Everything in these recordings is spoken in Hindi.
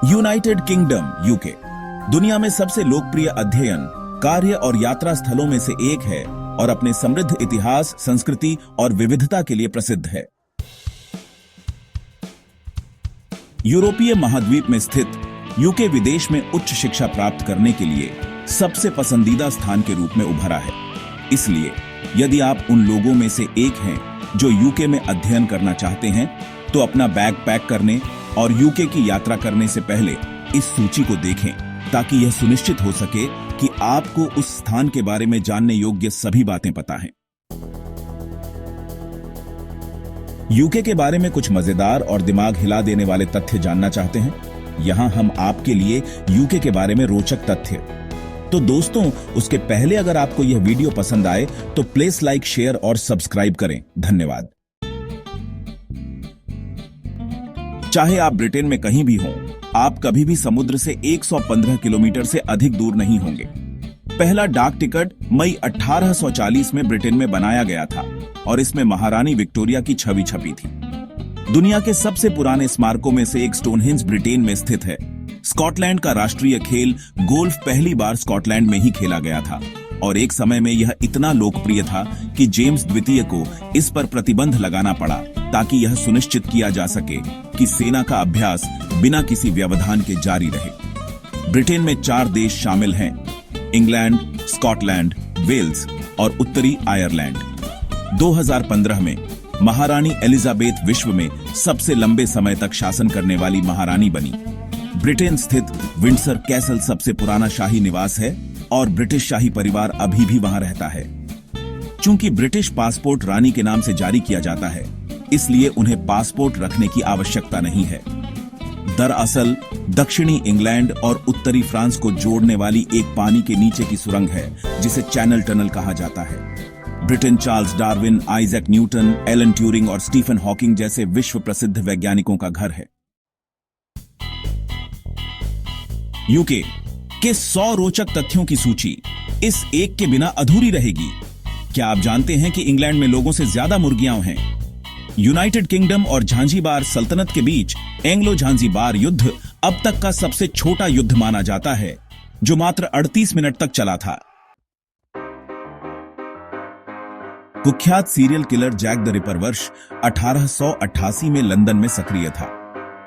यूनाइटेड किंगडम यूके दुनिया में सबसे लोकप्रिय अध्ययन, कार्य और यात्रा स्थलों में से एक है और अपने समृद्ध इतिहास, संस्कृति और विविधता के लिए प्रसिद्ध है। यूरोपीय महाद्वीप में स्थित यूके विदेश में उच्च शिक्षा प्राप्त करने के लिए सबसे पसंदीदा स्थान के रूप में उभरा है। इसलिए यदि आप उन लोगों में से एक हैं जो यूके में अध्ययन करना चाहते हैं, तो अपना बैग पैक करने और यूके की यात्रा करने से पहले इस सूची को देखें, ताकि यह सुनिश्चित हो सके कि आपको उस स्थान के बारे में जानने योग्य सभी बातें पता हैं। यूके के बारे में कुछ मजेदार और दिमाग हिला देने वाले तथ्य जानना चाहते हैं? यहां हम आपके लिए यूके के बारे में रोचक तथ्य। तो दोस्तों, उसके पहले अगर आपको यह वीडियो पसंद आए तो प्लीज लाइक, शेयर और सब्सक्राइब करें। धन्यवाद। चाहे आप ब्रिटेन में कहीं भी हों, आप कभी भी समुद्र से 115 किलोमीटर से अधिक दूर नहीं होंगे। पहला डाक टिकट मई 1840 में ब्रिटेन में बनाया गया था और इसमें महारानी विक्टोरिया की छवि छपी थी। दुनिया के सबसे पुराने स्मारकों में से एक स्टोनहेंज ब्रिटेन में स्थित है। स्कॉटलैंड का राष्ट्रीय खेल गोल्फ पहली बार स्कॉटलैंड में ही खेला गया था और एक समय में यह इतना लोकप्रिय था कि जेम्स द्वितीय को इस पर प्रतिबंध लगाना पड़ा, ताकि यह सुनिश्चित किया जा सके कि सेना का अभ्यास बिना किसी व्यवधान के जारी रहे। ब्रिटेन में 4 देश शामिल हैं: इंग्लैंड, स्कॉटलैंड, वेल्स और उत्तरी आयरलैंड। 2015 में महारानी एलिजाबेथ विश्व में सबसे लंबे समय तक शासन करने वाली महारानी बनी। ब्रिटेन स्थित विंडसर कैसल सबसे पुराना शाही निवास है और ब्रिटिश शाही परिवार अभी भी वहां रहता है। चूंकि ब्रिटिश पासपोर्ट रानी के नाम से जारी किया जाता है, इसलिए उन्हें पासपोर्ट रखने की आवश्यकता नहीं है। दरअसल दक्षिणी इंग्लैंड और उत्तरी फ्रांस को जोड़ने वाली एक पानी के नीचे की सुरंग है, जिसे चैनल टनल कहा जाता है। Britain Charles Darwin, Isaac Newton, Alan Turing और स्टीफन हॉकिंग जैसे विश्व प्रसिद्ध वैज्ञानिकों का घर है। यूके के 100 रोचक तथ्यों की सूची इस एक के बिना अधूरी रहेगी। क्या आप जानते हैं कि इंग्लैंड में लोगों से ज्यादा मुर्गियां हैं? यूनाइटेड किंगडम और झांझीबार सल्तनत के बीच एंग्लो झांझीबार युद्ध अब तक का सबसे छोटा युद्ध माना जाता है, जो मात्र 38 मिनट तक चला था। कुख्यात serial killer Jack the Ripper वर्ष 1888 में लंदन में सक्रिय था।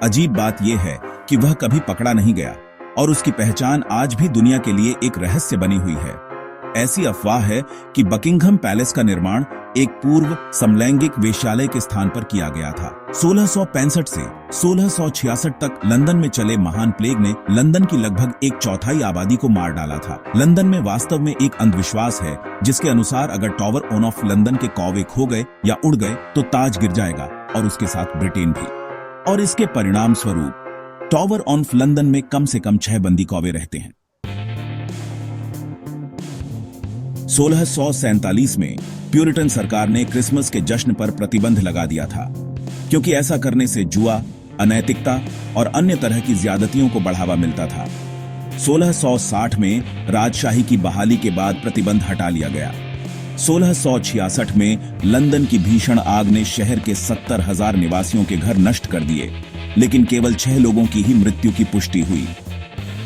अजीब बात यह है कि वह कभी पकड़ा नहीं गया और उसकी पहचान आज भी दुनिया के लिए एक रहस्य बनी हुई है। ऐसी अफवाह है कि बकिंघम पैलेस का निर्माण एक पूर्व समलैंगिक वेश्यालय के स्थान पर किया गया था। 1665 से 1666 तक लंदन में चले महान प्लेग ने लंदन की लगभग 1/4 आबादी को मार डाला था। लंदन में वास्तव में एक अंधविश्वास है, जिसके अनुसार अगर टावर ऑफ लंदन के कौवे खो गए या उड़ गए तो ताज गिर जाएगा और उसके साथ ब्रिटेन भी। और इसके परिणाम स्वरूप टावर ऑफ लंदन में कम से कम 6 बंदी कौवे रहते हैं। 1647 में प्यूरिटन सरकार ने क्रिसमस के जश्न पर प्रतिबंध लगा दिया था, क्योंकि ऐसा करने से जुआ, अनैतिकता और अन्य तरह की ज्यादतियों को बढ़ावा मिलता था। 1660 में राजशाही की बहाली के बाद प्रतिबंध हटा लिया गया। 1666 में लंदन की भीषण आग ने शहर के 70,000 निवासियों के घर नष्ट कर दिए, लेकिन केवल 6 लोगों की ही मृत्यु की पुष्टि हुई।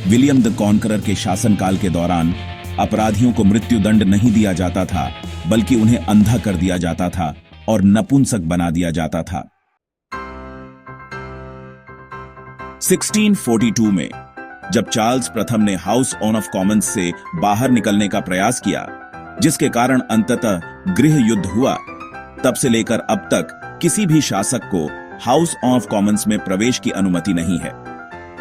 विलियम द कॉन्करर के शासनकाल के दौरान अपराधियों को मृत्यु दंड नहीं दिया जाता था, बल्कि उन्हें अंधा कर दिया जाता था और नपुंसक बना दिया जाता था। 1642 में जब चार्ल्स प्रथम ने हाउस ऑफ कॉमन्स से बाहर निकलने का प्रयास किया, जिसके कारण अंततः गृह युद्ध हुआ, तब से लेकर अब तक किसी भी शासक को हाउस ऑफ कॉमन्स में प्रवेश की अनुमति नहीं है।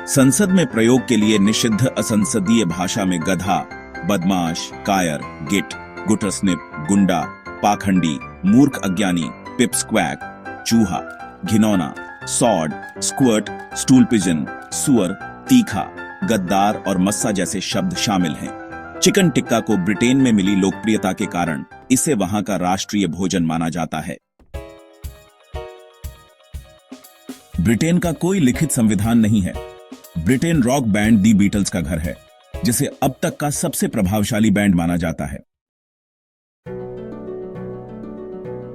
संसद में प्रयोग के लिए निषिद्ध असंसदीय भाषा में गधा, बदमाश, कायर, गिट, गुटरस्निप, गुंडा, पाखंडी, मूर्ख अज्ञानी, पिपस्क्वैक, चूहा, घिनौना, सॉड, स्क्वर्ट, स्टूल पिजन, सुअर, तीखा, गद्दार और मस्सा जैसे शब्द शामिल हैं। चिकन टिक्का को ब्रिटेन में मिली लोकप्रियता के कारण इसे वहां का राष्ट्रीय भोजन माना जाता है। ब्रिटेन का कोई लिखित संविधान नहीं है। ब्रिटेन रॉक बैंड दी बीटल्स का घर है, जिसे अब तक का सबसे प्रभावशाली बैंड माना जाता है।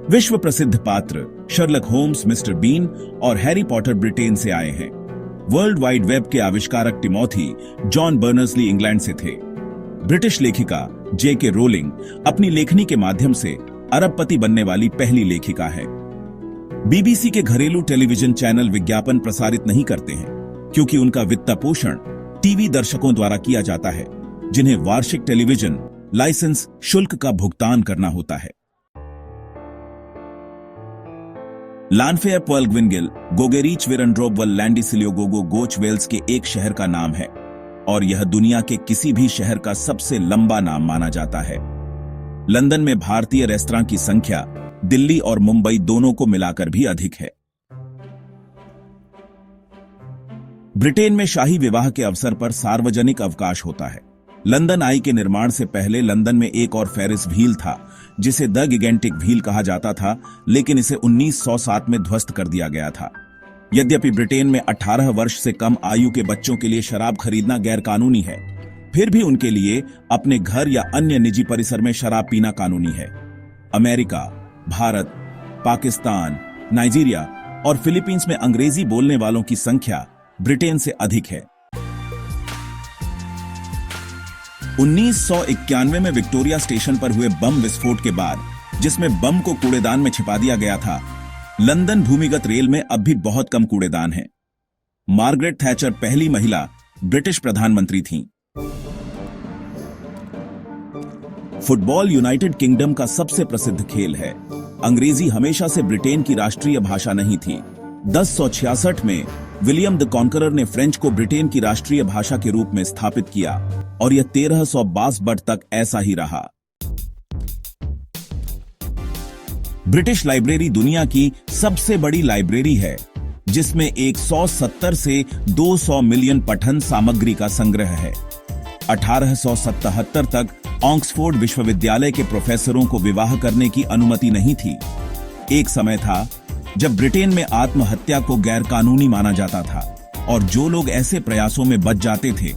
विश्व प्रसिद्ध पात्र शर्लक होम्स, मिस्टर बीन और हैरी पॉटर ब्रिटेन से आए हैं। वर्ल्ड वाइड वेब के आविष्कारक टिमोथी जॉन बर्नर्स-ली इंग्लैंड से थे। ब्रिटिश लेखिका J.K. रोलिंग अपनी लेखनी के माध्यम से अरबपति बनने वाली पहली लेखिका है। BBC के घरेलू टेलीविजन चैनल विज्ञापन प्रसारित नहीं करते हैं क्योंकि उनका वित्त पोषण टीवी दर्शकों द्वारा किया जाता है, जिन्हें वार्षिक टेलीविजन लाइसेंस शुल्क का भुगतान करना होता है। लानफेयर पर्लग्विनगिल गोगेरीच विरंड्रोबवल लैंडिसिलियोगोगो गोच वेल्स के एक शहर का नाम है और यह दुनिया के किसी भी शहर का सबसे लंबा नाम माना जाता है। लंदन में भारतीय रेस्तरां की संख्या दिल्ली और मुंबई दोनों को मिलाकर भी अधिक है। ब्रिटेन में शाही विवाह के अवसर पर सार्वजनिक अवकाश होता है। लंदन आई के निर्माण से पहले लंदन में एक और फेरिस व्हील था जिसे द गिगेंटिक व्हील कहा जाता था, लेकिन इसे 1907 में ध्वस्त कर दिया गया था। यद्यपि ब्रिटेन में 18 वर्ष से कम आयु के बच्चों के लिए शराब खरीदना गैरकानूनी है, फिर भी उनके लिए अपने घर या अन्य निजी परिसर में शराब पीना कानूनी है। अमेरिका, भारत, पाकिस्तान, नाइजीरिया और फिलीपींस में अंग्रेजी बोलने वालों की संख्या ब्रिटेन से अधिक है। 1991 में विक्टोरिया स्टेशन पर हुए बम विस्फोट के बाद, जिसमें बम को कूड़ेदान में छिपा दिया गया था, लंदन भूमिगत रेल में अब भी बहुत कम कूड़ेदान हैं। मार्गरेट थैचर पहली महिला ब्रिटिश प्रधानमंत्री थीं। फुटबॉल यूनाइटेड किंगडम का सबसे प्रसिद्ध खेल है। अंग्रेजी हमेशा से ब्रिटेन की राष्ट्रीय भाषा नहीं थी। 1066 में विलियम द कॉन्करर ने फ्रेंच को ब्रिटेन की राष्ट्रीय भाषा के रूप में स्थापित किया और यह 1362 तक ऐसा ही रहा। ब्रिटिश लाइब्रेरी दुनिया की सबसे बड़ी लाइब्रेरी है, जिसमें 170 से 200 मिलियन पठन सामग्री का संग्रह है। 1877 तक ऑक्सफोर्ड विश्वविद्यालय के प्रोफेसरों को विवाह करने की अनुमति नहीं थी। एक समय था जब ब्रिटेन में आत्महत्या को गैरकानूनी माना जाता था और जो लोग ऐसे प्रयासों में बच जाते थे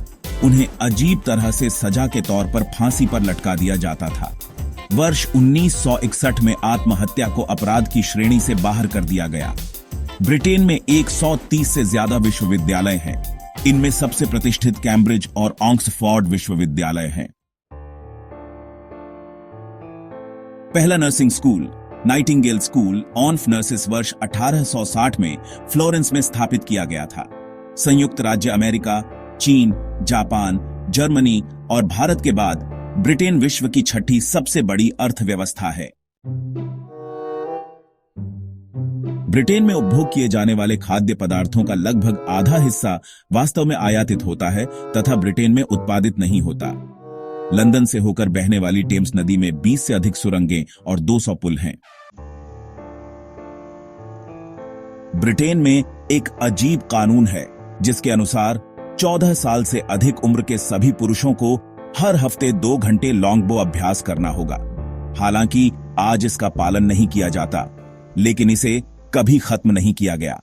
उन्हें अजीब तरह से सजा के तौर पर फांसी पर लटका दिया जाता था। वर्ष 1961 में आत्महत्या को अपराध की श्रेणी से बाहर कर दिया गया। ब्रिटेन में 130 से ज्यादा विश्वविद्यालय हैं। इनमें सबसे प्रतिष्ठित कैम्ब्रिज और ऑक्सफोर्ड विश्वविद्यालय हैं। पहला nursing school Nightingale school of nurses वर्ष 1860 में फ्लोरेंस में स्थापित किया गया था। संयुक्त राज्य अमेरिका, चीन, जापान, जर्मनी और भारत के बाद ब्रिटेन विश्व की छठी सबसे बड़ी अर्थव्यवस्था है। ब्रिटेन में उपभोग किए जाने वाले खाद्य पदार्थों का लगभग आधा हिस्सा वास्तव में आयातित होता है तथा ब्रिटेन में उत्पादित नहीं होता। लंदन से होकर बहने वाली टेम्स नदी में 20 से अधिक सुरंगें और 200 पुल हैं। ब्रिटेन में एक अजीब कानून है जिसके अनुसार 14 साल से अधिक उम्र के सभी पुरुषों को हर हफ्ते 2 घंटे लॉन्गबो अभ्यास करना होगा। हालांकि आज इसका पालन नहीं किया जाता, लेकिन इसे कभी खत्म नहीं किया गया।